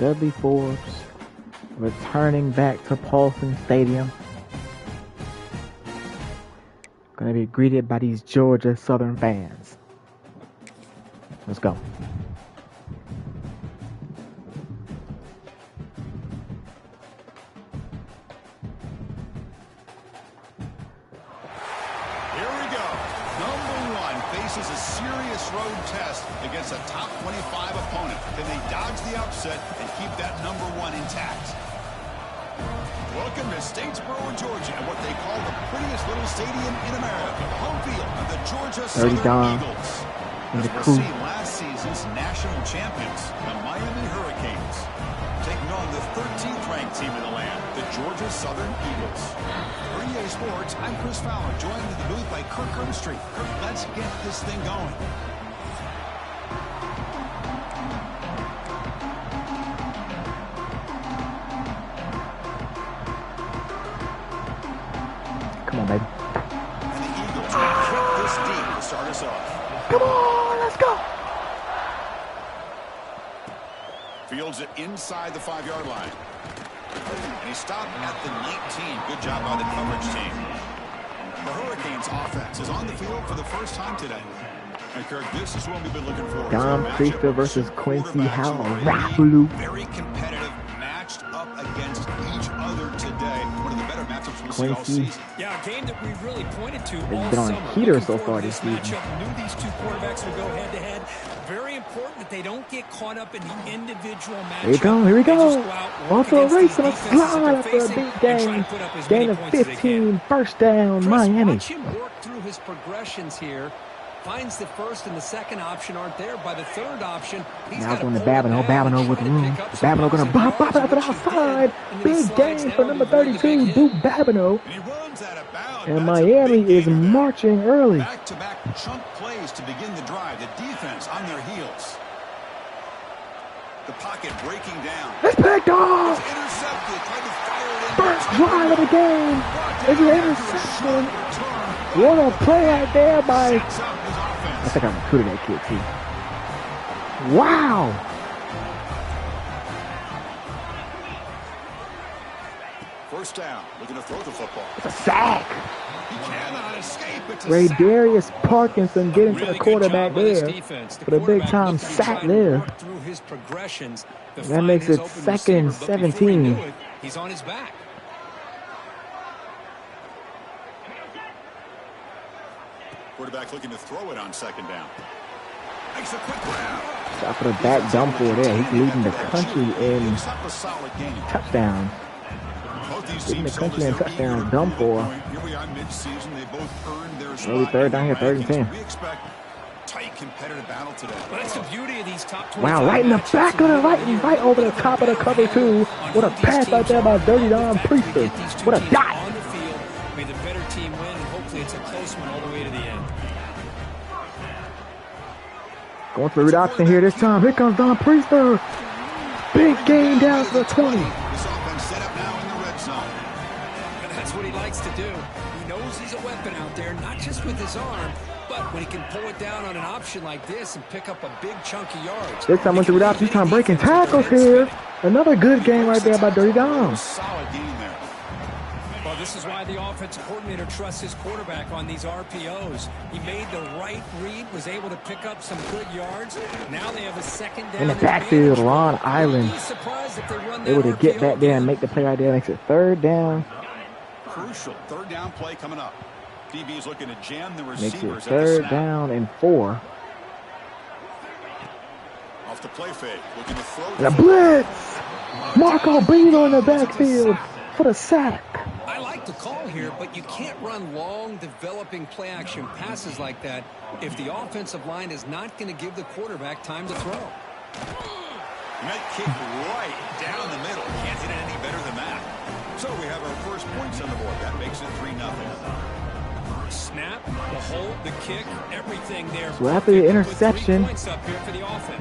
Dudley Forbes returning back to Paulson Stadium. Going to be greeted by these Georgia Southern fans. Let's go. Faces a serious road test against a top 25 opponent. Can they dodge the upset and keep that number 1 intact? Welcome to Statesboro, Georgia, and what they call the prettiest little stadium in America. Home field of the Georgia Southern Eagles. As we'll see, last season's national champions, the Miami Hurricanes, taking on the 13th ranked team in the land, the Georgia Southern Eagles. For EA Sports, I'm Chris Fowler, joined in the booth by Kirk Herbstreit. Kirk, let's get this thing going. Come on, baby. And the Eagles will kick this deep to start us off. Come on, let's go. Fields it inside the 5-yard line. And he stopped at the 19. Good job by the coverage team. The Hurricanes offense is on the field for the first time today. And Kirk, this is what we've been looking for. Don Priester versus Quincy Howell. Very competitive, matched up against each other today. One of the better matchups we'll see all season. Yeah, a game that we really pointed to all summer. They've been on heater so far this season. Knew these two quarterbacks would go head-to-head. Very important that they don't get caught up in the individual matchup. Here we go. Off to a race and a slide after a big game. Gain of 15, first down, Miami. Watch him work through his progressions here. Finds the first and the second option aren't there. By the third option, he's now going to Babineau with room. Babineau going to bop it out the outside. Big game for number 32, Duke Babineau. And Miami is marching early. Back-to-back chunk plays to begin the drive. The defense on their heels. The pocket breaking down. It's picked off. It's intercepted. Tried to fire it in. First drive of the game. It's an interception. What a play right there by... I think I recruited that kid too. Wow. First down. Looking to throw the football. It's a sack. He cannot escape. It's a Radarius Parkinson getting to the quarterback there for the big time sack there. That makes it 2nd and 17. He's on his back. Quarterback looking to throw it on 2nd down. Makes a quick grab. Stop for the back dump for there. He's leading the country in touchdown. Leading the country in touchdown dump for. Here we are mid-season. They both earned their spot. Early third down here, 3rd and 10. We expect tight competitive battle today. Well, that's the beauty of these top 25. Wow, right in the back of the right over the top of the cover two. What a pass right there by Dirty Don Priester. What a dot. On the field, may the better team win, and hopefully it's a close one all the way to the end. Going for read option here this time. Here comes Don Priester. Big game down to the 20. This offense set up now in the red zone. And that's what he likes to do. He knows he's a weapon out there, not just with his arm, but when he can pull it down on an option like this and pick up a big chunk of yards. This time went to read option. This time breaking tackles here. Another good game right there by Dirty Don. Solid game there. Well, this is why the offensive coordinator trusts his quarterback on these RPOs. He made the right read, was able to pick up some good yards. Now they have a 2nd down. In the backfield, Ron Island able to get back there and make the play right there. Makes it 3rd down. Crucial 3rd down play coming up. DB is looking to jam the Makes it receivers. 3rd down and 4. Off the play fake, looking to throw. The blitz. Marco Beano in the backfield for the sack. I like the call here, but you can't run long, developing play-action passes like that if the offensive line is not going to give the quarterback time to throw. Might kick right down the middle. Can't hit it any better than that. So we have our first points on the board. That makes it 3-0. Snap, the hold, the kick, everything there. So after the interception,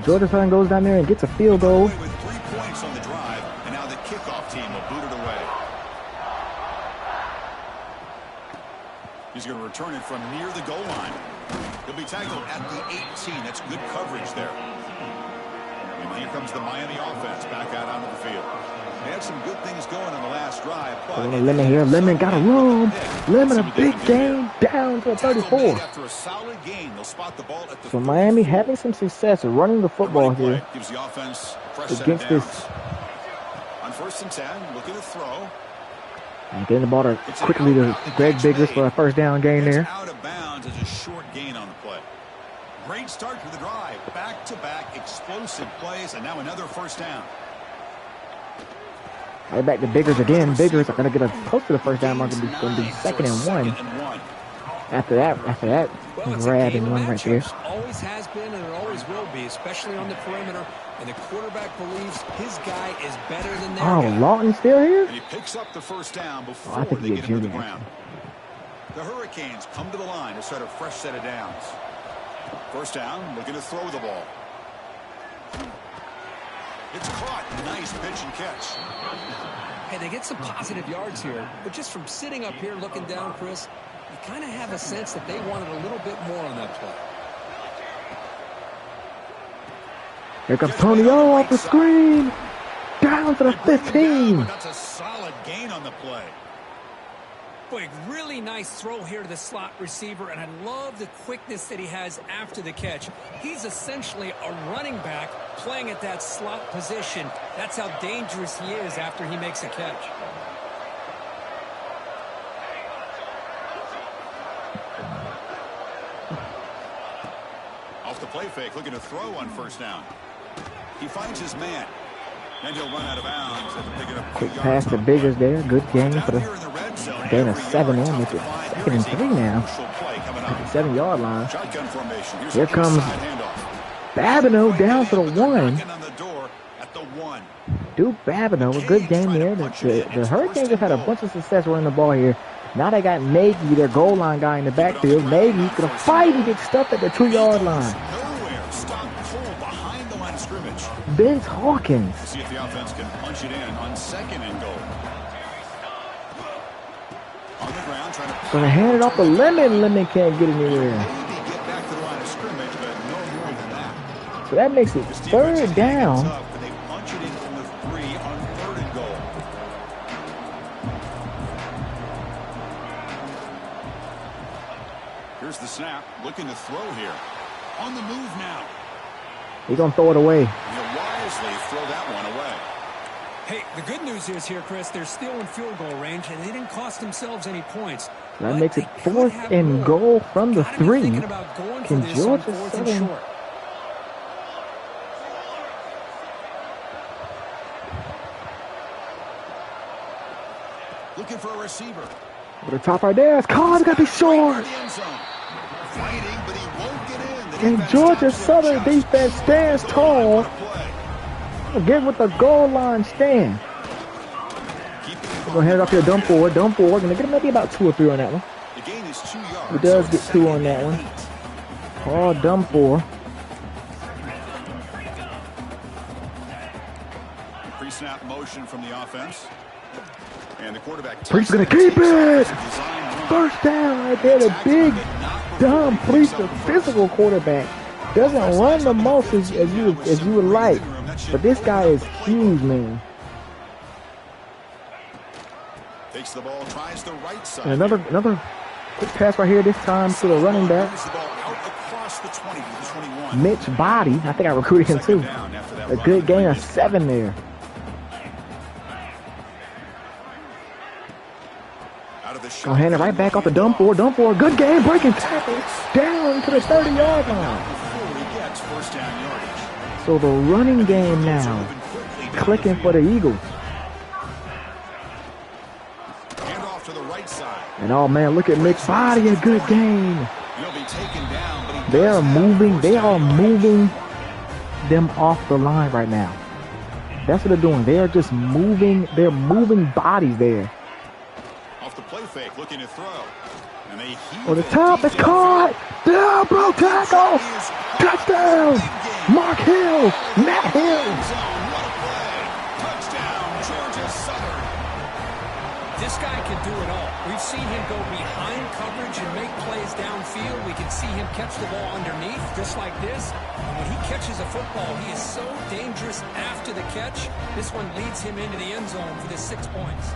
Georgia Southern goes down there and gets a field goal. With 3 points on the drive, and now the kickoff team will boot it away. He's going to return it from near the goal line. He'll be tackled at the 18. That's good coverage there. And here comes the Miami offense back out onto the field. They had some good things going on the last drive, but Lemon here. Lemon got a room. Lemon a big game down to 34. After a solid gain, they'll spot the ball at the So Miami having some success running the football here gives the offense fresh against this. On 1st and 10, looking to throw. And getting the ball quickly to Greg Biggers for a first down gain there. Out of bounds as a short gain on the play. Great start to the drive. Back-to-back explosive plays, and now another first down. Right back to Biggers again. Biggers are going to get close to the first down mark. It's going to be 2nd and 1. After that grab and run right there. Always has been and it always will be, especially on the perimeter. And the quarterback believes his guy is better than their guy. Lawton's still here? And he picks up the first down before I think they get into the Junior. ground. The Hurricanes come to the line to start a fresh set of downs. First down, looking to throw the ball. It's caught. Nice pitch and catch. Hey, they get some positive yards here, but just from sitting up here looking down, Chris, you kind of have a sense that they wanted a little bit more on that play. Here comes Tony O off the screen. Down to the 15. That's a solid gain on the play. Boy, really nice throw here to the slot receiver, and I love the quickness that he has after the catch. He's essentially a running back playing at that slot position. That's how dangerous he is after he makes a catch. Off the play fake, looking to throw on first down. He finds his man. And he'll run out of bounds after picking up Quick pass to Biggers there. Good game for the gain of 7 and make it 2nd and 3 now. At the 7-yard line. Here comes Babineau down to the 1. Duke Babineau, a good game there. The Hurricanes have had a bunch of success running the ball here. Now they got Nagy, their goal line guy, in the backfield. Nagy gonna fight and get stuffed at the 2-yard line. Vince Hawkins. See if the offense can punch it in on 2nd and goal. On the ground, trying to Gonna hand it off to Lemon. Lemon can't get anywhere. maybe get back to the line of scrimmage, but no more than that. So that makes it 3rd down. But they punch it in from the 3 on 3rd and goal. Here's the snap, looking to throw here. On the move now. He's gonna throw it away. He'll wisely throw that one away. Hey, the good news is here, Chris, they're still in field goal range, and they didn't cost themselves any points. That makes it 4th and goal from the 3. Can Georgia Southern... Looking for a receiver. Over the top right there. It's caught. It's got to be short. Fighting, but he won't get in. And Georgia Southern defense stands tall. Again with the goal line stand. We're going to hand it off here to Dunford. Dunford going to get maybe about 2 or 3 on that one. The gain is 2 yards. He does get 2 on that one. Paul Dunford. Pre-snap motion from the offense. And the quarterback. Priest going to keep it. First down right there. The big, dumb Priest, a physical quarterback. Doesn't run the most as you would like. But this guy is huge, man. Takes the ball, tries the right side. And another quick pass right here, this time to the running back. Mitch Body. I think I recruited him too. A good gain of 7 there. Gonna hand it right back off to Dunford. Dunford, good game, breaking tackle down to the 30-yard line. So the running game now clicking for the Eagles. And oh man, look at Mitch Body, a good game. They are moving them off the line right now. That's what they're doing. They are just moving, they're moving bodies there. Off the play fake, looking to throw. And they on the top, it's caught. Down, bro, tackle. Touchdown. Mark Hill, Matt Hill. Touchdown, Georgia Southern. This guy can do it all. We've seen him go behind coverage and make plays plays downfield. We can see him catch the ball underneath, just like this. And when he catches a football, he is so dangerous after the catch. This one leads him into the end zone for the 6 points.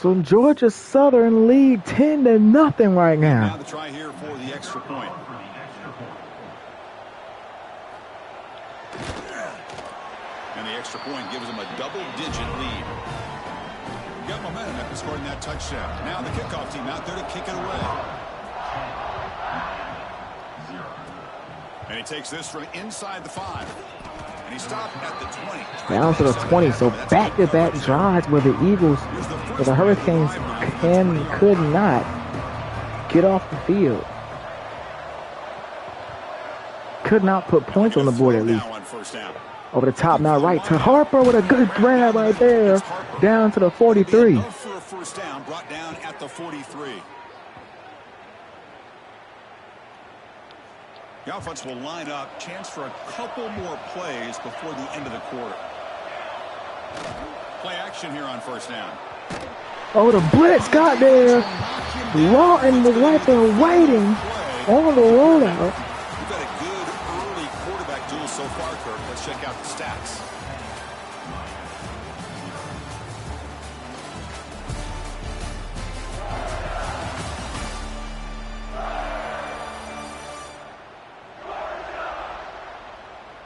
So Georgia Southern lead 10-0 right now. Now the try here for the extra point. And the extra point gives them a double-digit lead. Got momentum after scoring that touchdown. Now the kickoff team out there to kick it away. And he takes this from inside the 5. And he stopped at the 20. Down to the 20. So back-to-back drives where the Eagles, where the Hurricanes could not get off the field. Could not put points on the board at least. Over the top now, right to Harper with a good grab right there. Down to the 43. For a first down, brought down at the 43. The offense will line up. Chance for a couple more plays before the end of the quarter. Play action here on first down. Oh, the blitz got there. Lawton was right there waiting on the rollout. We've had a good early quarterback duel so far, Kirk. Let's check out the stats.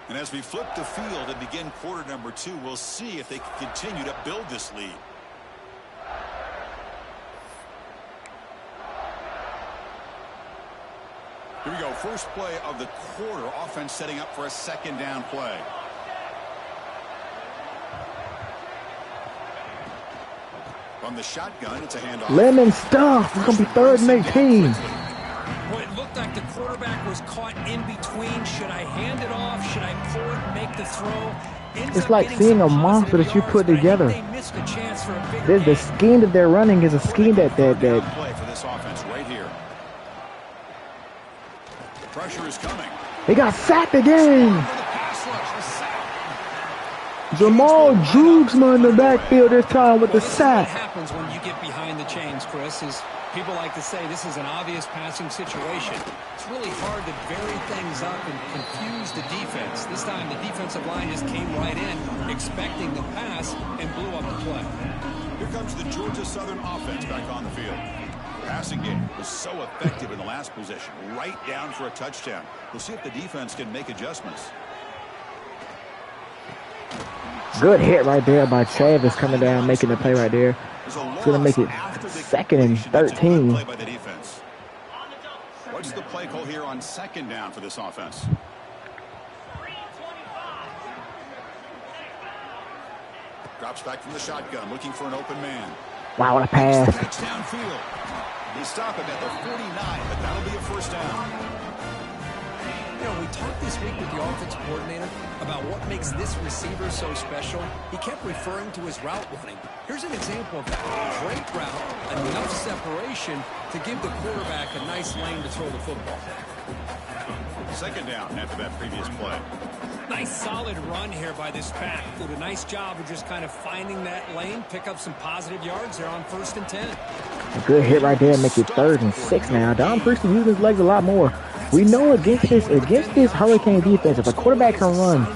And as we flip the field and begin quarter number 2, we'll see if they can continue to build this lead. Here we go. First play of the quarter. Offense setting up for a second down play. From the shotgun, it's a handoff. Lemon stuff. It's going to be 3rd and 18. Well, it looked like the quarterback was caught in between. Should I hand it off? Should I pull it and make the throw? It's like seeing a monster that you put together. The scheme that they're running is a scheme that play for this offense right here. Pressure is coming. They got sacked again. Jamal Joogsma in the backfield this time with the sack. What happens when you get behind the chains, Chris, is people like to say this is an obvious passing situation. It's really hard to vary things up and confuse the defense. This time the defensive line just came right in, expecting the pass, and blew up the play. Here comes the Georgia Southern offense back on the field. Passing game was so effective in the last possession, right down for a touchdown. We'll see if the defense can make adjustments. Good hit right there by Travis coming down, making the play right there. It's going to make it 2nd and 13. What's the play call here on second down for this offense? Drops back from the shotgun, looking for an open man. Wow, what a pass. Catch downfield. They stop him at the 49, but that'll be a first down. You know, we talked this week with the offensive coordinator about what makes this receiver so special. He kept referring to his route running. Here's an example of that. Great route, enough separation to give the quarterback a nice lane to throw the football. Second down after that previous play. Nice solid run here by this pack. Did a nice job of just kind of finding that lane, pick up some positive yards there on 1st and 10. A good hit right there, make it 3rd and 6 now. Don Priestley using his legs a lot more. We know against this Hurricane defense, if a quarterback can run,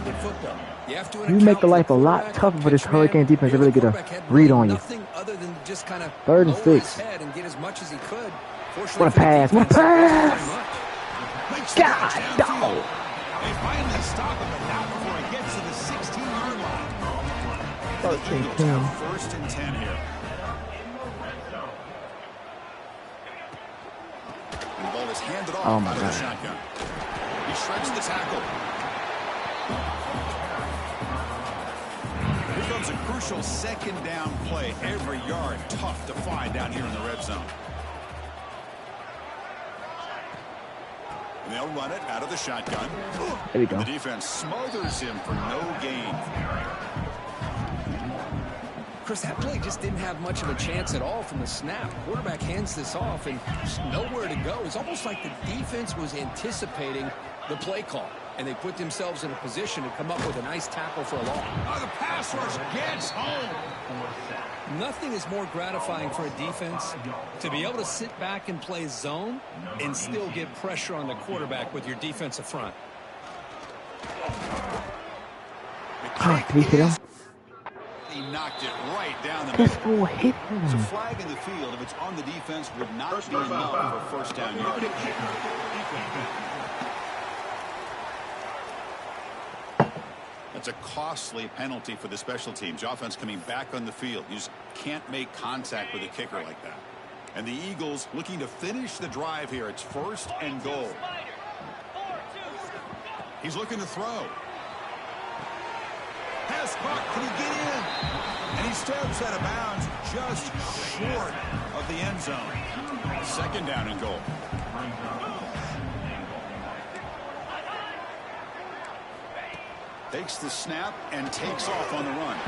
you make the life a lot tougher for this Hurricane defense to really get a read on you. 3rd and 6. What a pass. What a pass. God, dog. They finally stop him, but not before it gets to the 16-yard line. 13-10. 1st and 10 here. And the ball is handed off out of the shotgun. He shreds the tackle. Here comes a crucial second down play. Every yard tough to find down here in the red zone. And they'll run it out of the shotgun. There we go. The defense smothers him for no gain. Chris, that play just didn't have much of a chance at all from the snap. Quarterback hands this off and just nowhere to go. It's almost like the defense was anticipating the play call. and they put themselves in a position to come up with a nice tackle for a loss. Oh, the pass rush gets home. Nothing is more gratifying for a defense to be able to sit back and play zone and still get pressure on the quarterback with your defensive front. He hit him. He knocked it right down the This middle. fool hit It's a him. flag in the field. If it's on the defense, would not be enough for first down yardage. That's a costly penalty for the special teams. Offense coming back on the field. You just can't make contact with a kicker like that. And the Eagles looking to finish the drive here. It's 1st and goal. He's looking to throw. Pass caught. Can he get in? And he steps out of bounds just short of the end zone. 2nd down and goal. Takes the snap and takes off on the run.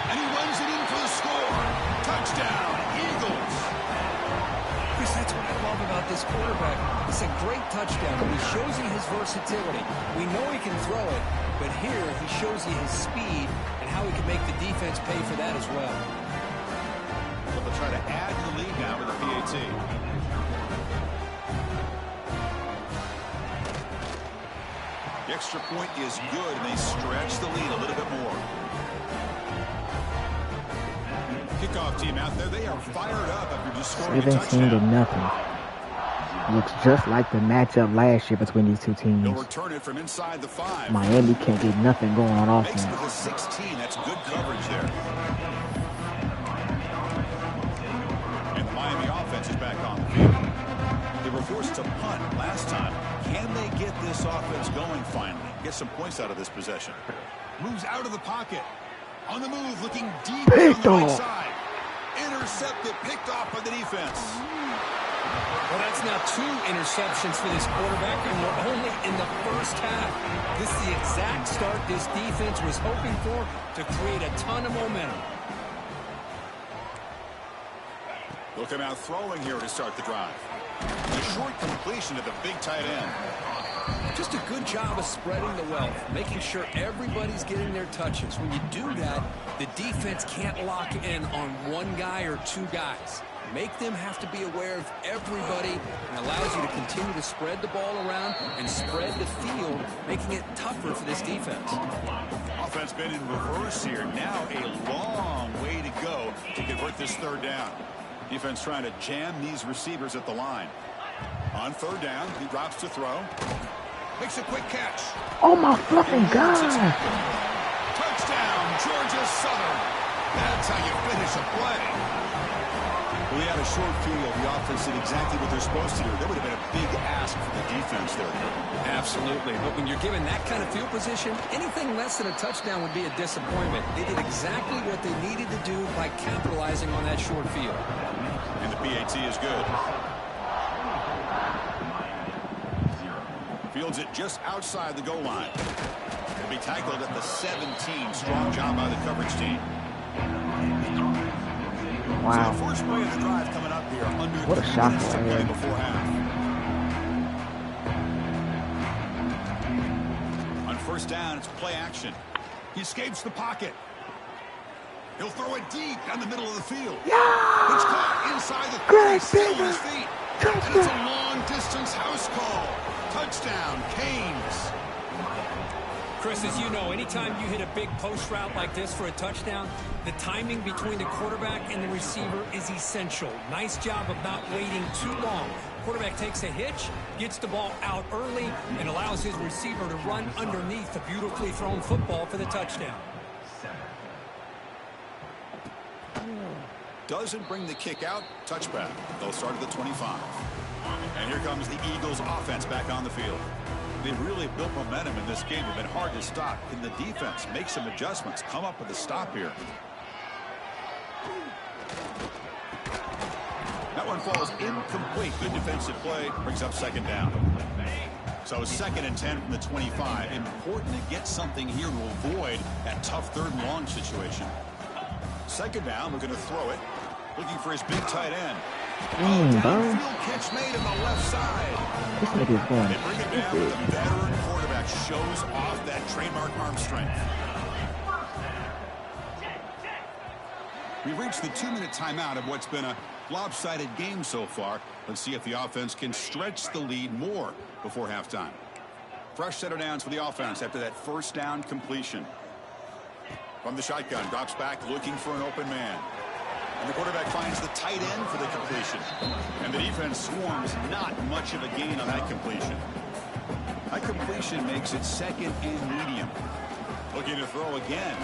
And he runs it in for the score. Touchdown, Eagles. Chris, that's what I love about this quarterback. It's a great touchdown. He shows you his versatility. We know he can throw it, but here he shows you his speed and how he can make the defense pay for that as well. So they'll try to add to the lead now with the PAT. The extra point is good, and they stretch the lead a little bit more. Kickoff team out there, they are fired up after just scoring a 17 to touchdown. nothing. Looks just like the matchup last year between these two They'll teams. return it from inside the 5. Miami can't get nothing going on Makes it offense. to the 16. That's good coverage there. And the Miami offense is back on the field. They were forced to punt last time. Can they get this offense going finally? Get some points out of this possession. Moves out of the pocket. On the move, looking deep Picked on the right off. side. Intercepted, picked off by the defense. Well, that's now 2 interceptions for this quarterback, and we're only in the first half. This is the exact start this defense was hoping for to create a ton of momentum. They'll come out throwing here to start the drive. The short completion to the big tight end. Just a good job of spreading the wealth, making sure everybody's getting their touches. When you do that, the defense can't lock in on one guy or 2 guys. Make them have to be aware of everybody, and allows you to continue to spread the ball around and spread the field, making it tougher for this defense. Offense been in reverse here. Now a long way to go to convert this 3rd down. Defense trying to jam these receivers at the line. On 3rd down, he drops to throw. Makes a quick catch. Oh my fucking god! Touchdown, Georgia Southern. That's how you finish a play. We had a short field. The offense did exactly what they're supposed to do. That would have been a big ask for the defense there. Absolutely. But when you're given that kind of field position, anything less than a touchdown would be a disappointment. They did exactly what they needed to do by capitalizing on that short field. And the PAT is good. Fields it just outside the goal line. He'll be tackled at the 17. Strong job by the coverage team. Wow. So the first play of the drive coming up here. Under What a 3 shot minutes to right play here. before half. On 1st down, it's play action. He escapes the pocket. He'll throw it deep down the middle of the field. Yeah! It's caught inside the 30, Great, still on baby. his feet. And Touchdown. it's a long-distance house call. Touchdown, Canes. Chris, as you know, anytime you hit a big post route like this for a touchdown, the timing between the quarterback and the receiver is essential. Nice job of not waiting too long. Quarterback takes a hitch, gets the ball out early, and allows his receiver to run underneath the beautifully thrown football for the touchdown. Doesn't bring the kick out. Touchback. They'll start at the 25. And here comes the Eagles offense back on the field. They've really built momentum in this game. They've been hard to stop. Can the defense make some adjustments? Come up with a stop here. That one falls incomplete. Good defensive play. Brings up 2nd down. So 2nd and 10 from the 25. Important to get something here to avoid that tough 3rd and long situation. 2nd down. We're going to throw it. Looking for his big tight end. Dang, bro. Downfield catch made on the left side. This nigga is going They bring it down with a veteran quarterback shows off that trademark arm strength. We've reached the 2-minute timeout of what's been a lopsided game so far. Let's see if the offense can stretch the lead more before halftime. Fresh set of downs for the offense after that first down completion. From the shotgun, drops back looking for an open man. And the quarterback finds the tight end for the completion. And the defense swarms not much of a gain on that completion. That completion makes it second and medium. Looking to throw again.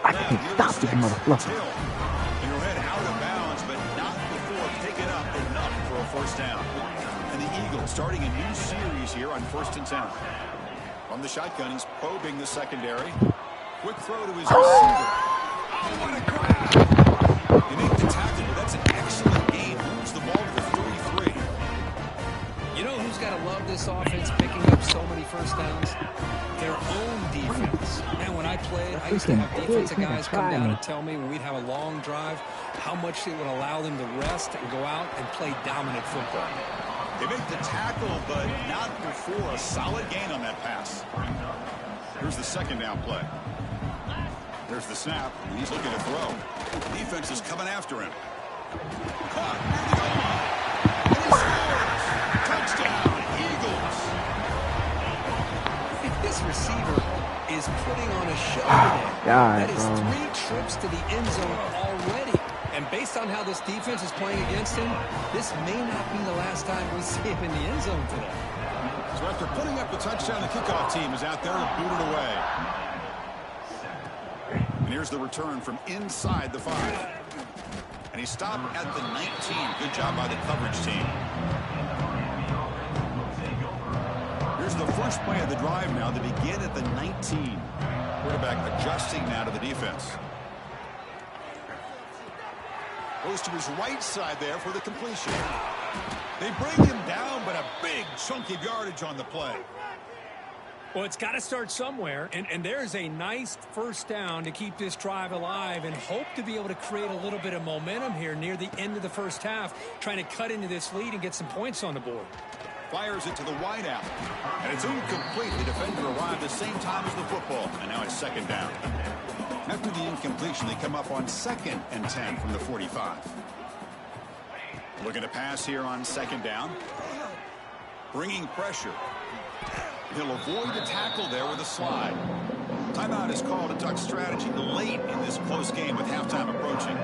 I can't stop this motherfucker. And you'll head out of bounds, but not before picking up enough for a first down. And the Eagles starting a new series here on 1st and 10. From the shotgun, he's probing the secondary. Quick throw to his receiver. Oh, what a grab! You make the tackle, but that's an excellent game. Moves the ball to the 33. You know who's got to love this offense picking up so many first downs? Their own defense. Man, when I played, I used to have defensive guys come down and tell me when we'd have a long drive how much it would allow them to rest and go out and play dominant football. They make the tackle, but not before a solid gain on that pass. Here's the second down play. There's the snap, and he's looking to throw. Defense is coming after him. Caught near the goal line. And he scores! Touchdown, Eagles! This receiver is putting on a show today. That is 3 trips to the end zone already. And based on how this defense is playing against him, this may not be the last time we see him in the end zone today. So after putting up the touchdown, the kickoff team is out there to boot it away. And here's the return from inside the 5. And he stopped at the 19. Good job by the coverage team. Here's the first play of the drive now. They begin at the 19. Quarterback adjusting now to the defense. Goes to his right side there for the completion. They bring him down, but a big chunk of yardage on the play. Well, it's got to start somewhere, and there's a nice first down to keep this drive alive and hope to be able to create a little bit of momentum here near the end of the first half, trying to cut into this lead and get some points on the board. Fires it to the wideout, and it's incomplete. The defender arrived at the same time as the football, and now it's second down. After the incompletion, they come up on 2nd and 10 from the 45. Looking to pass here on second down. Bringing pressure. He'll avoid the tackle there with a slide. Timeout is called a duck strategy late in this close game with halftime approaching.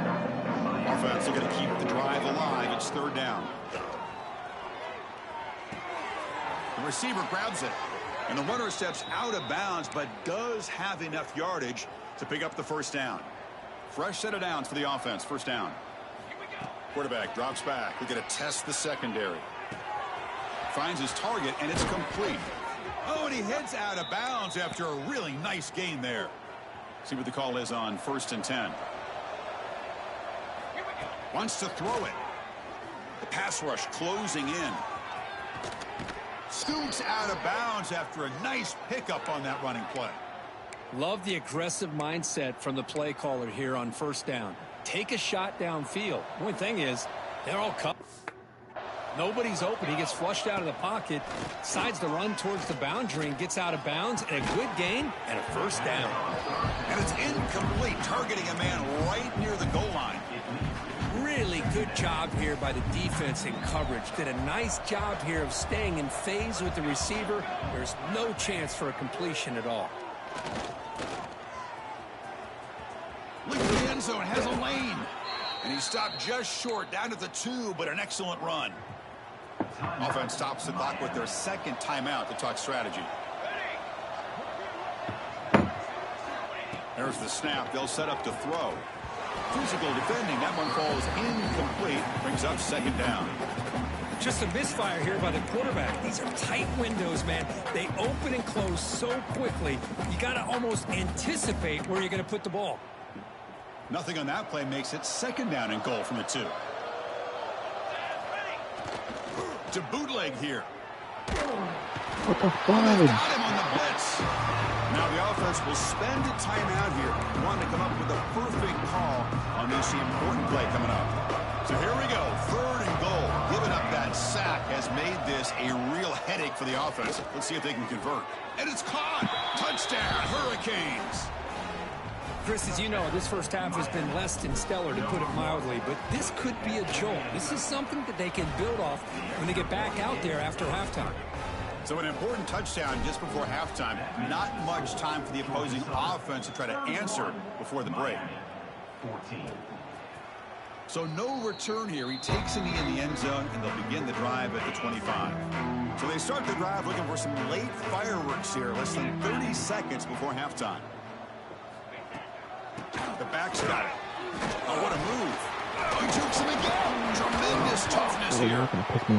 Offense looking to keep the drive alive. It's 3rd down. The receiver grabs it, and the runner steps out of bounds, but does have enough yardage to pick up the first down. Fresh set of downs for the offense. First down. Quarterback drops back. We're going to test the secondary. Finds his target, and it's complete. Oh, and he heads out of bounds after a really nice gain there. See what the call is on 1st and 10. Wants to throw it. The pass rush closing in. Scoots out of bounds after a nice pickup on that running play. Love the aggressive mindset from the play caller here on first down. Take a shot downfield. One thing is, they're all cut. Nobody's open. He gets flushed out of the pocket, decides to run towards the boundary and gets out of bounds, and a good gain and a first down. And it's incomplete, targeting a man right near the goal line. Really good job here by the defense in coverage. Did a nice job here of staying in phase with the receiver. There's no chance for a completion at all. Look at the end zone, has a lane. And he stopped just short, down to the 2, but an excellent run. Offense stops the clock with their 2nd timeout to talk strategy. There's the snap. They'll set up to throw. Physical defending. That one falls incomplete. Brings up 2nd down. Just a misfire here by the quarterback. These are tight windows, man. They open and close so quickly. You got to almost anticipate where you're going to put the ball. Nothing on that play makes it 2nd down and goal from the 2. To bootleg here. What the fuck? Got him on the blitz. Now the offense will spend a timeout here. Wanting to come up with a perfect call on this important play coming up. So here we go. 3rd and goal. Giving up that That sack has made this a real headache for the offense. Let's see if they can convert. And it's caught. Touchdown, Hurricanes. Chris, as you know, this first half has been less than stellar, to put it mildly, but this could be a jolt. This is something that they can build off when they get back out there after halftime. So an important touchdown just before halftime. Not much time for the opposing offense to try to answer before the break. 14. So no return here. He takes a knee in the end zone, and they'll begin the drive at the 25. So they start the drive looking for some late fireworks here, less than 30 seconds before halftime. The back's got it. Oh, what a move. Oh, he jukes him again. Tremendous toughness here.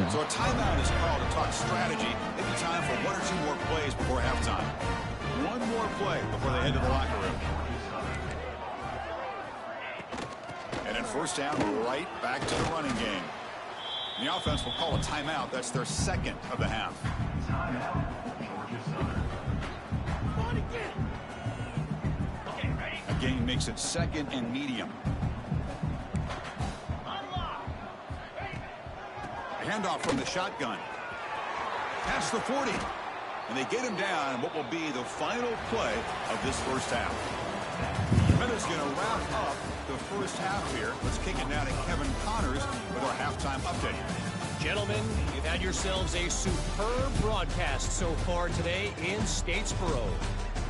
So a timeout is called to talk strategy. Maybe time for one or two more plays before halftime. One more play before they head to the locker room. And in first down, right back to the running game. The offense will call a timeout. That's their second of the half. A gain makes it second and medium. Handoff from the shotgun. Past the 40. And they get him down in what will be the final play of this first half. Minutes going to wrap up the first half here. Let's kick it now to Kevin Connors with our halftime update. Gentlemen, you've had yourselves a superb broadcast so far today in Statesboro.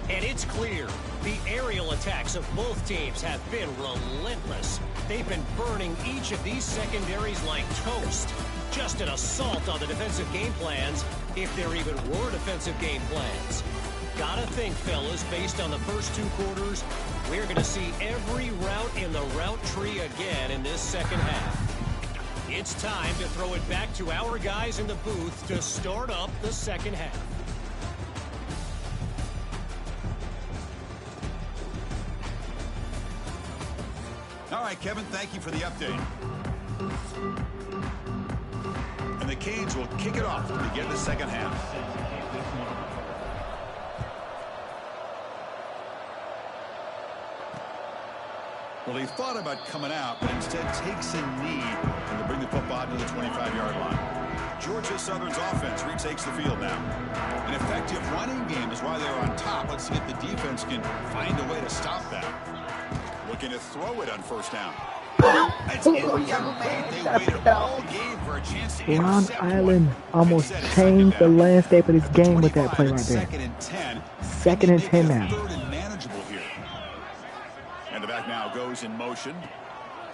And it's clear the aerial attacks of both teams have been relentless. They've been burning each of these secondaries like toast. Just an assault on the defensive game plans, if there even were defensive game plans. Gotta think, fellas, based on the first two quarters, we're going to see every route in the route tree again in this second half. It's time to throw it back to our guys in the booth to start up the second half. All right, Kevin, thank you for the update. And the Canes will kick it off to begin the second half. Well, he thought about coming out, but instead takes a knee and will bring the football to the 25-yard line. Georgia Southern's offense retakes the field now. An effective running game is why they're on top. Let's see if the defense can find a way to stop that. Looking to throw it on first down. That's They waited all game for a chance to Long Island almost changed the landscape of this game with that play right there. Second and 10. Second and 10 now. Third and manageable here. And the back now goes in motion.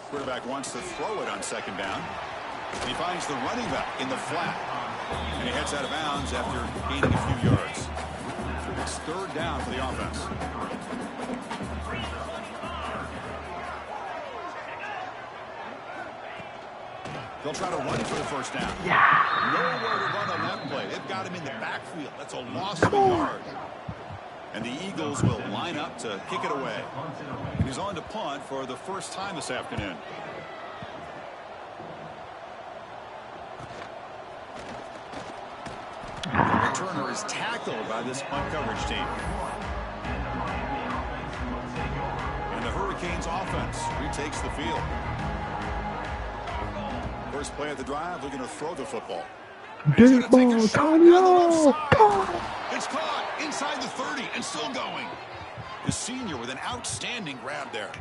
Quarterback wants to throw it on second down. He finds the running back in the flat. And he heads out of bounds after gaining a few yards. It's third down for the offense. They'll try to run for the first down. Yeah. Nowhere to run on that play. They've got him in the backfield. That's a loss of a yard. And the Eagles will line up to kick it away. And he's on to punt for the first time this afternoon. The returner is tackled by this punt coverage team. And the Hurricanes offense retakes the field. First play of the drive, looking to throw the football. Deep ball, Tanya! It's caught inside the 30 and still going. The senior with an outstanding grab there.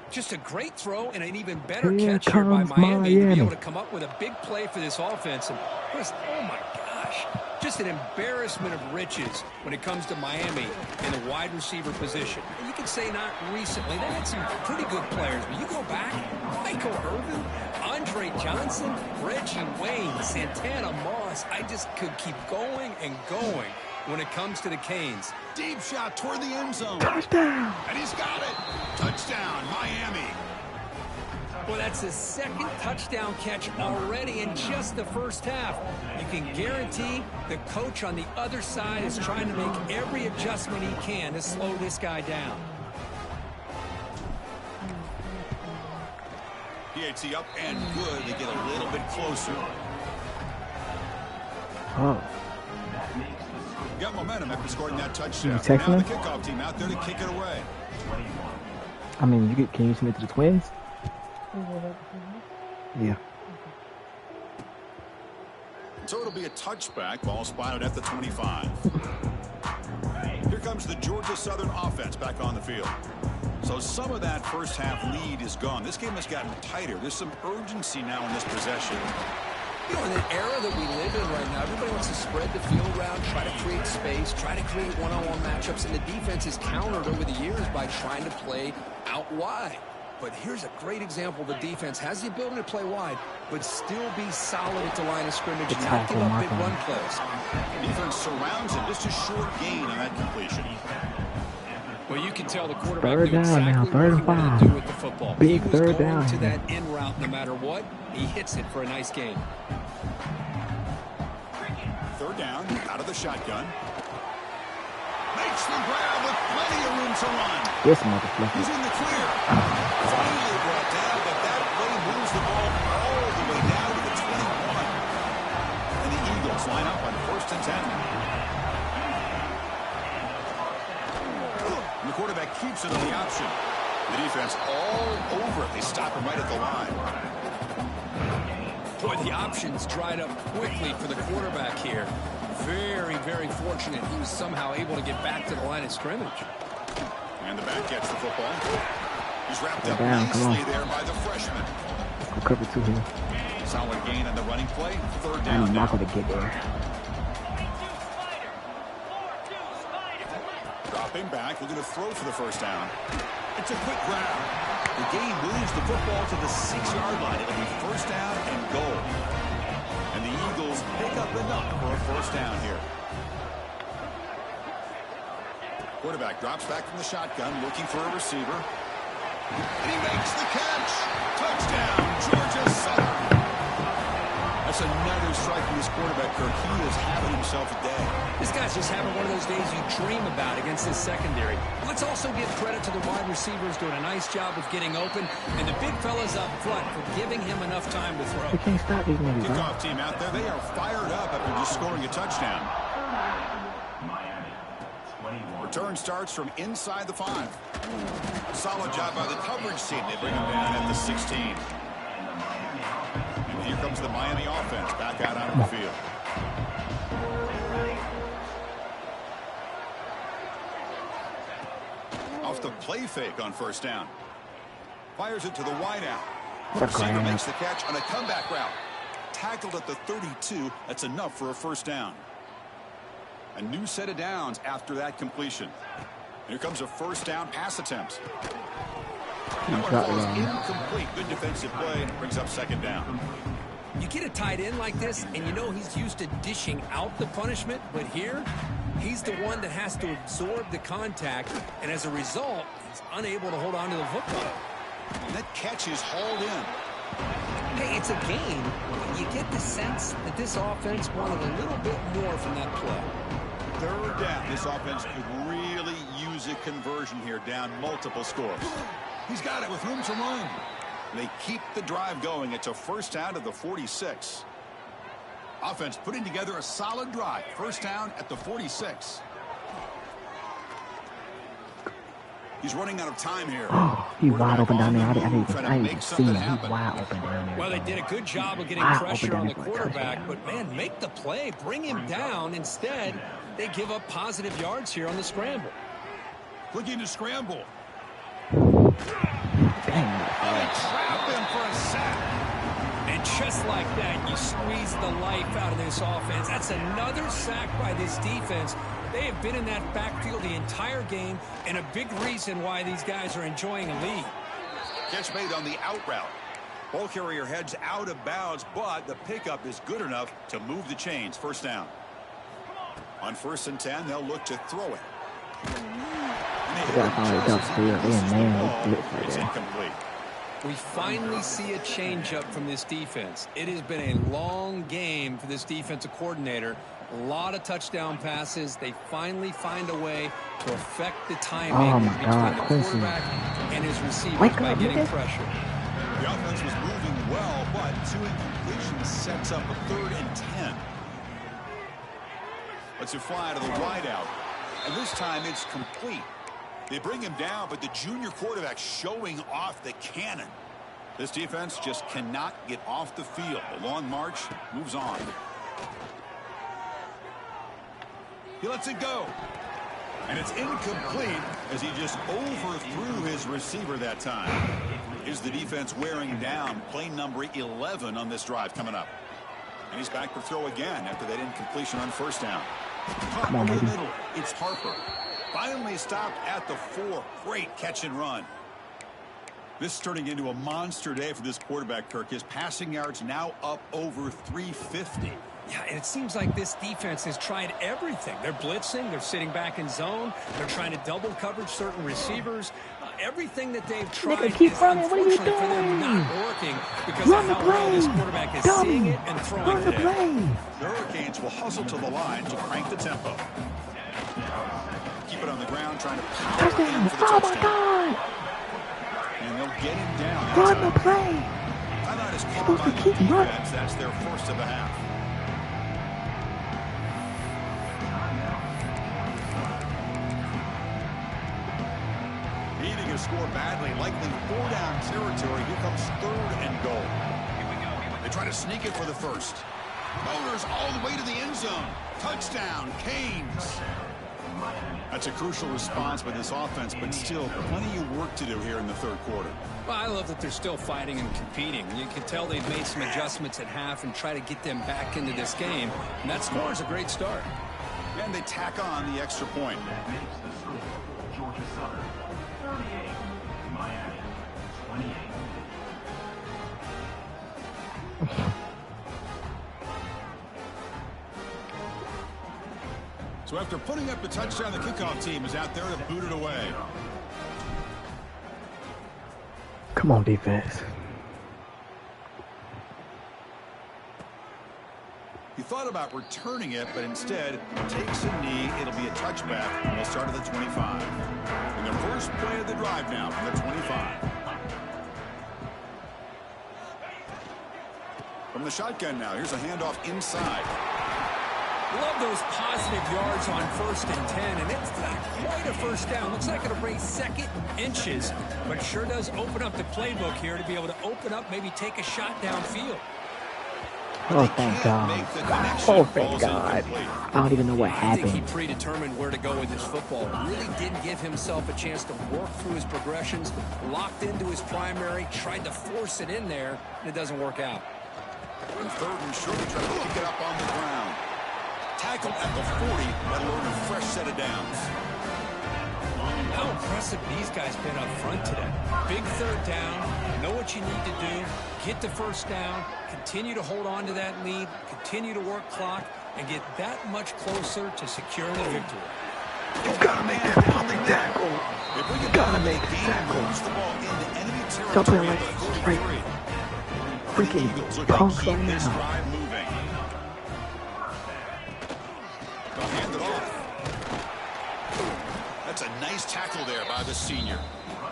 Just a great throw and an even better catch here by Miami to be able to come up with a big play for this offense. And Chris, oh my gosh, just an embarrassment of riches when it comes to Miami in the wide receiver position. You can say not recently. They had some pretty good players, but you go back, Michael Irvin, Andre Johnson, Reggie Wayne, Santana Moss. I just could keep going and going when it comes to the Canes. Deep shot toward the end zone. Touchdown! And he's got it. Touchdown, Miami. Well, that's the second touchdown catch already in just the first half. You can guarantee the coach on the other side is trying to make every adjustment he can to slow this guy down. PAT up and good. They get a little bit closer. Oh. Got momentum after scoring that touchdown. Texting Now him? the kickoff team out there to kick it away. I mean, can you send it to the Twins? Yeah. So it'll be a touchback. Ball spotted at the 25. Here comes the Georgia Southern offense back on the field. So some of that first half lead is gone. This game has gotten tighter. There's some urgency now in this possession. You know, in the era that we live in right now, everybody wants to spread the field around, try to create space, try to create one-on-one matchups, and the defense is countered over the years by trying to play out wide. But here's a great example. The defense has the ability to play wide, but still be solid at the line of scrimmage, not give up big run plays. Defense surrounds him. Just a short gain on that completion. Well, you can tell the quarterback knew exactly what he wanted to do with the football. He was going to that in route no matter what. He hits it for a nice gain. Third down, out of the shotgun. Makes the grab with plenty of room to run. This motherfucker. He's in the clear. Finally brought down, but that play moves the ball all the way down to the 21. And the Eagles line up on 1st and 10. And the quarterback keeps it on the option. The defense all over it. They stop him right at the line. Boy, the options dried up quickly for the quarterback here. Very, very fortunate he was somehow able to get back to the line of scrimmage. And the back gets the football. He's wrapped up nicely there by the freshman. I'll cover 2 here. Solid gain on the running play. 3rd down. I'm not going to get there. Dropping back, looking to throw for the 1st down. It's a quick grab. The gain moves the football to the 6-yard line. It'll be 1st down and goal. And the Eagles pick up enough for a 1st down here. Quarterback drops back from the shotgun, looking for a receiver. And he makes the catch. Touchdown, Georgia Southern. That's another strike from this quarterback, Kirk. He is having himself a day. This guy's just having one of those days you dream about against this secondary. Let's also give credit to the wide receivers doing a nice job of getting open, and the big fellas up front for giving him enough time to throw. They can't stop these niggas, right? Kickoff team out there, they are fired up after just scoring a touchdown. Return starts from inside the 5. Solid job by the coverage team. They bring him down at the 16. And here comes the Miami offense back out onto the field. Off the play fake on 1st down. Fires it to the wideout. Receiver makes the catch on a comeback route. Tackled at the 32. That's enough for a 1st down. A new set of downs after that completion. Here comes a 1st down pass attempt. That one falls incomplete. Good defensive play. Brings up 2nd down. You get a tight end like this, and you know he's used to dishing out the punishment, but here, he's the one that has to absorb the contact, and as a result, he's unable to hold on to the football. And that catch is hauled in. Hey, it's a game. You get the sense that this offense wanted a little bit more from that play. 3rd down. This offense could really use a conversion here, down multiple scores. He's got it with room to run. They keep the drive going. It's a 1st down to the 46. Offense putting together a solid drive. 1st down at the 46. He's running out of time here. Oh, he's wide open down there. I didn't even see him. He's wide open down there. Well, they did a good job of getting pressure on the quarterback, but, man, make the play. Bring him down. Instead, they give up positive yards here on the scramble. Looking to scramble. Dang. They trap him for a sack. And just like that, you squeeze the life out of this offense. That's another sack by this defense. They have been in that backfield the entire game, and a big reason why these guys are enjoying a lead. Catch made on the out route. Ball carrier heads out of bounds, but the pickup is good enough to move the chains. 1st down. On 1st and 10, they'll look to throw it. It's incomplete. We finally see a changeup from this defense. It has been a long game for this defensive coordinator. A lot of touchdown passes. They finally find a way to affect the timing between the quarterback and his receivers by getting pressure. The offense was moving well, but 2 incompletions sets up a 3rd and 10. Let's it fly to the wideout. And this time it's complete. They bring him down, but the junior quarterback showing off the cannon. This defense just cannot get off the field. The long march moves on. He lets it go. And it's incomplete as he just overthrew his receiver that time. Is the defense wearing down? Play number 11 on this drive coming up. And he's back to throw again after that incompletion on first down. Come on, over the baby. middle. It's Harper. Finally stopped at the 4. Great catch and run. This is turning into a monster day for this quarterback, Kirk. His passing yards now up over 350. Yeah, and it seems like this defense has tried everything. They're blitzing. They're sitting back in zone. They're trying to double coverage certain receivers. Everything that they've tried keep is running. What are you unfortunately for them doing? not working because Run of the how well this play. quarterback is Dummy. seeing it and throwing Run the today. play. The Hurricanes will hustle to the line to crank the tempo. Keep it on the ground, trying to power in Touchdown. for the Oh, my touchdown. God. And they'll get him down. Run the play. Timeout is called Supposed by to the keep running. defense. That's their first of the half. Needing to score badly, likely 4-down territory. Here comes 3rd and goal. They try to sneak it for the first. Bowlers all the way to the end zone. Touchdown, Canes. That's a crucial response by this offense, but still plenty of work to do here in the 3rd quarter. Well, I love that they're still fighting and competing. You can tell they've made some adjustments at half and try to get them back into this game. And that score is a great start. And they tack on the extra point. So after putting up the touchdown, the kickoff team is out there to boot it away. Come on, defense. He thought about returning it, but instead takes a knee. It'll be a touchback, and we'll start at the 25. And the first play of the drive now from the 25. From the shotgun now, here's a handoff inside. Love those positive yards on 1st and 10, and it's not quite a first down. Looks like it'll bring 2nd inches, but sure does open up the playbook here to be able to open up, maybe take a shot downfield. Oh, thank God. Oh, thank God. I don't even know what I think he happened. predetermined where to go with his football. Really didn't give himself a chance to work through his progressions, locked into his primary, tried to force it in there, and it doesn't work out. And 3rd and short, trying to pick it up on the ground. Tackled at the 40. That'll earn a fresh set of downs. How impressive these guys been up front today. Big 3rd down, know what you need to do, get the first down, continue to hold on to that lead, continue to work clock, and get that much closer to securing the victory. You gotta make that fucking tackle. If we can Gotta make the game, tackle. moves the ball into enemy Stop playing territory like at the right. 33. Freaking Eagles look punks to keep right this now. drive moving. They'll hand it off. That's a nice tackle there by the senior.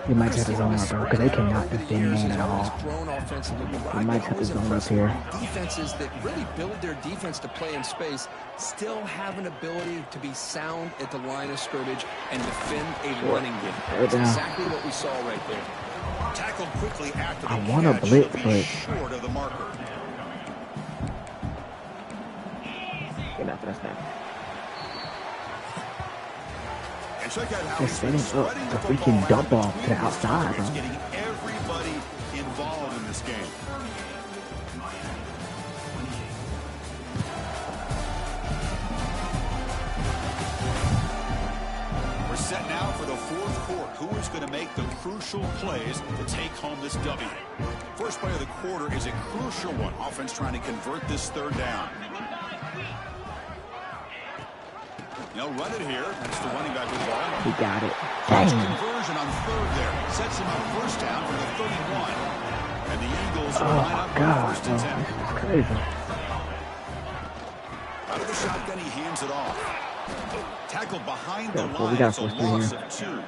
He might have his own up, bro, because they cannot Over the defend years man has at always all. grown offensively, but He I might get have his always own up impressed here. with defenses that really build their defense to play in space still have an ability to be sound at the line of scrimmage and defend a running game. That's down. exactly what we saw right there. Tackled quickly after the I wanna catch. blitz, He'll be but- short of the marker. Get out that snap. And check out how Just he's been setting up spreading the the football freaking around dump off between to the his outside, targets, bro. getting everybody involved in this game. We're set now for the 4th quarter. Who is going to make the crucial plays to take home this W? First play of the quarter is a crucial one. Offense trying to convert this 3rd down. They'll run it here. It's the running back with the ball. He got it. Catch Dang. conversion on 3rd there. Sets him up first down for the 31. And the Eagles Oh, will line my up on God, first bro. and 10. This is crazy. Out of the shotgun, he hands it off. Tackled behind the Yeah, well, we line. gotta It's a force through loss here. of 2.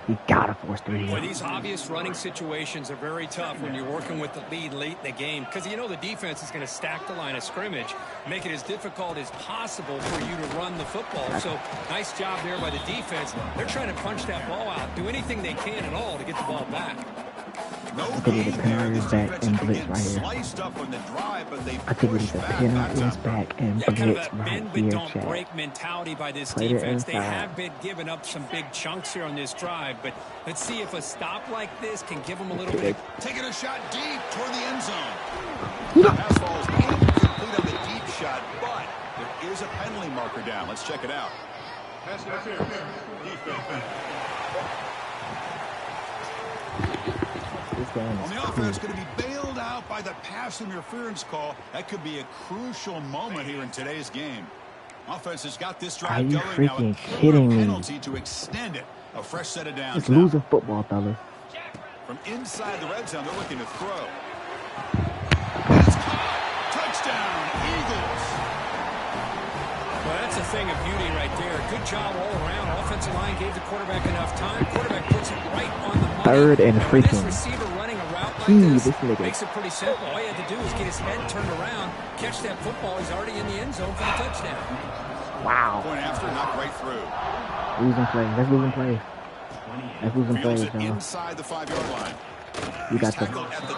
He got a force 3 Boy, here. these obvious running situations are very tough when you're working with the lead late in the game because you know the defense is going to stack the line of scrimmage, make it as difficult as possible for you to run the football. So nice job there by the defense. They're trying to punch that ball out, do anything they can at all to get the ball back. No I think it's a pin on his back and blitz right here. I think it's a pin on his back and blitz kind of that right bend but here, don't Chad. break mentality by this Play it defense. They inside. have been giving up some big chunks here on this drive, but let's see if a stop like this can give them a little bit. Taking a shot deep toward the end zone. The pass ball is incomplete on the deep shot, but there is a penalty marker down. Let's check it out. On the offense, going to be bailed out by the pass interference call. That could be a crucial moment here in today's game. Offense has got this drive going. Are you freaking kidding me? Penalty to extend it. A fresh set of downs. It's losing football, fellas. From inside the red zone, they're looking to throw. That's caught. Touchdown, Eagles. Well, that's a thing of beauty right there. Good job all around. Offensive line gave the quarterback enough time. Quarterback puts it right on the money. Third and freaking. This receiver running a route like this makes it pretty simple. All he had to do was get his head turned around, catch that football. He's already in the end zone for the touchdown. Wow. Point after, knocked right through. Losing plays. That's losing plays. That's losing plays, y'all. Inside the 5-yard line. You got the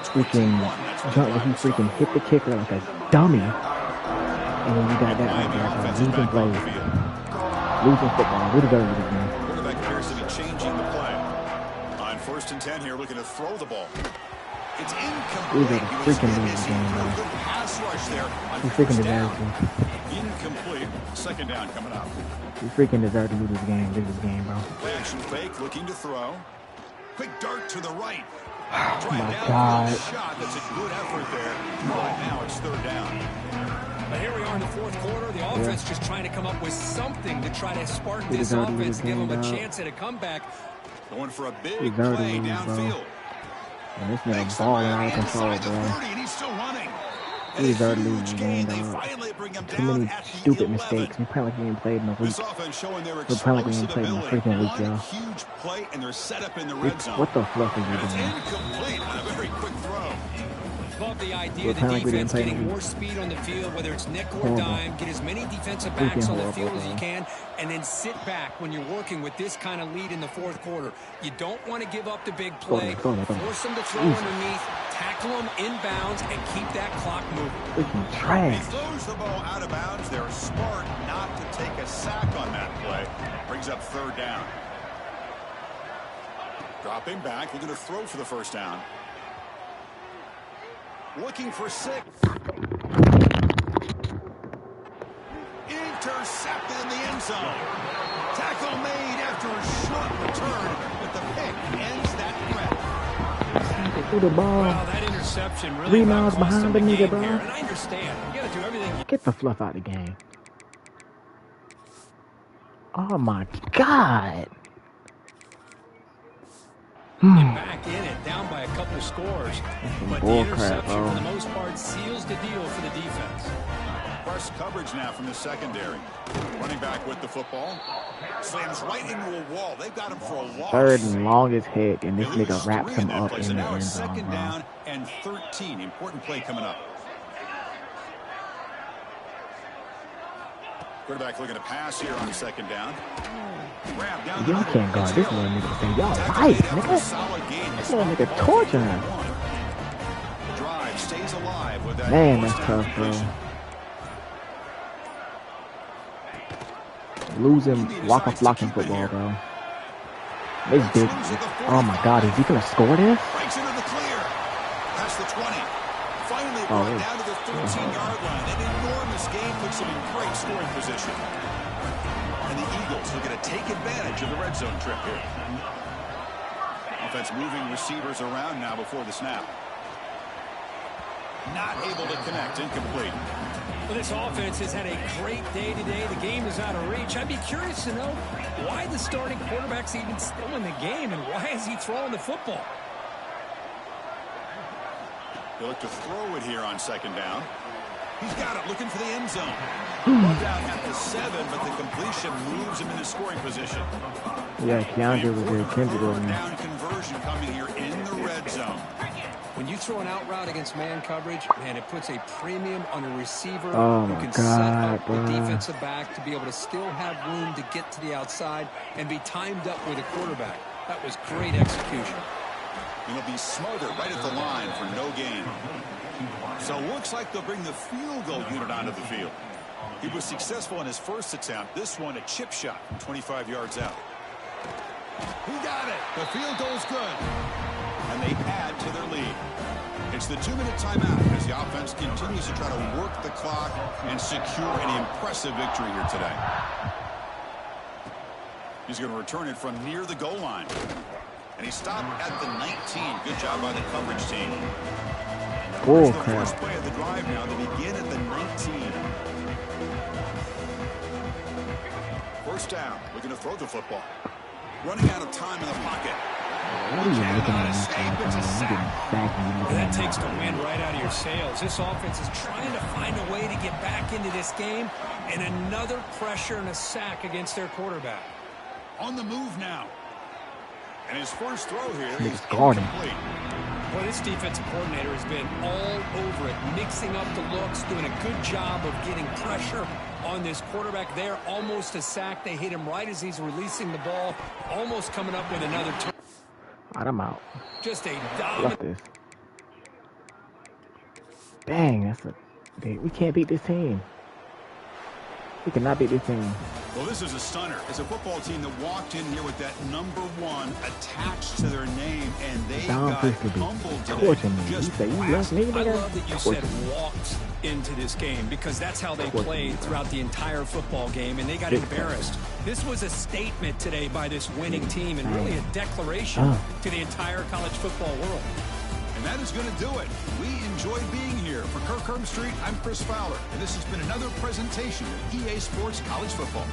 freaking jump where he freaking hit the kicker like a dummy. And then you got that right there, losing plays. Losing football. We deserve it, man. Quarterback appears to be changing the play. On 1st and 10 here, looking to throw the ball. It's incomplete. These are the freaking losing game, bro. Pass rush there. He freaking deserves it. Incomplete. 2nd down coming up. He freaking deserves to lose this game. This game, bro. Action fake, looking to throw. Quick dart to the right. Oh my God. Shot. That's a good effort there. But now it's 3rd down. But here we are in the 4th quarter. The offense just trying to come up with something to try to spark this offense, give them a chance at a comeback. Going for a big play downfield. And this nigga balling out of control, bro. He's still running. He's already losing the game, dog. Too many stupid mistakes. We play like we ain't played in a week. We play like we ain't played in a freaking week, y'all. Huge play and they're set up in the red zone. What the fluff are you doing? Incomplete on a very quick throw. Love the idea of the defense getting more speed on the field, whether it's nickel or dime, get as many defensive backs on the field as you can, and then sit back when you're working with this kind of lead in the 4th quarter. You don't want to give up the big play. Force them to throw underneath, tackle them inbounds, and keep that clock moving. Freaking trash. He throws the ball out of bounds. They're smart not to take a sack on that play. Brings up 3rd down. Dropping back, looking to throw for the 1st down. Looking for 6. Intercepted in the end zone. Tackle made after a short return, but the pick ends that threat. Threw the ball. Well, that interception really 3 miles behind the nigga, bro. And I understand. You got to do everything. Get the fluff out of the game. Oh my God. Back in it, down by a couple scores. But the interception, for the most part, seals the deal for the defense. Press coverage now from the secondary. Running back with the football. Slams right into a wall. They've got him for a loss. 3rd and long as heck, and this nigga wraps him up in the end zone. 2nd down and 13. Important play coming up. Quarterback looking to pass here on 2nd down. Y'all can't guard this little nigga. Y'all fight, nigga. This little nigga torturing him. Drive stays alive with that. Man, that's tough, bro. Losing, walking, flocking football, bro. This big. Oh my God, is he gonna score this? Breaks into the clear. Past the 20. Finally brought down to the 13-yard line. An enormous game puts them in great scoring position. And the Eagles are going to take advantage of the red zone trip here. Offense moving receivers around now before the snap. Not able to connect. Incomplete. Well, this offense has had a great day today. The game is out of reach. I'd be curious to know why the starting quarterback's even still in the game and why is he throwing the football? They look to throw it here on 2nd down. He's got it, looking for the end zone. Ball down at the 7, but the completion moves him into scoring position. Yeah, Keandre was there. Kendrick down conversion coming here in the red zone. When you throw an out route against man coverage, man, it puts a premium on a receiver who can set up the defensive back to be able to still have room to get to the outside and be timed up with a quarterback. That was great execution. And he'll be smothered right at the line for no gain. So it looks like they'll bring the field goal unit onto the field. He was successful in his first attempt. This one a chip shot from 25 yards out. He got it. The field goal's good. And they add to their lead. It's the 2-minute timeout as the offense continues to try to work the clock and secure an impressive victory here today. He's going to return it from near the goal line. And he stopped at the 19. Good job by the coverage team. Oh, the crap. first play of the drive now. They begin at the 19. First down. We're going to throw the football. Running out of time in the pocket. What are you looking at me for? I'm getting sacked and you're looking That at me. takes the wind right out of your sails. This offense is trying to find a way to get back into this game, and another pressure and a sack against their quarterback. On the move now. And his first throw here is guarding. incomplete. Well, this defensive coordinator has been all over it, mixing up the looks, doing a good job of getting pressure on this quarterback there. Almost a sack. They hit him right as he's releasing the ball, almost coming up with another turn. All right, I'm out. Just a Love dominant. this. Dang, that's a. We can't beat this team. We cannot beat this team. Well, this is a stunner. It's a football team that walked in here with that number 1 attached to their name, and they Don got Priest could be humbled today. torching me. You Just say you left me, I nigga? love that you said walked into this game, because that's how they played throughout the entire football game, and they got embarrassed. This was a statement today by this winning team, and really a declaration to the entire college football world. And that is going to do it. We enjoyed being here. For Kirk Street, I'm Chris Fowler, and this has been another presentation of EA Sports College Football.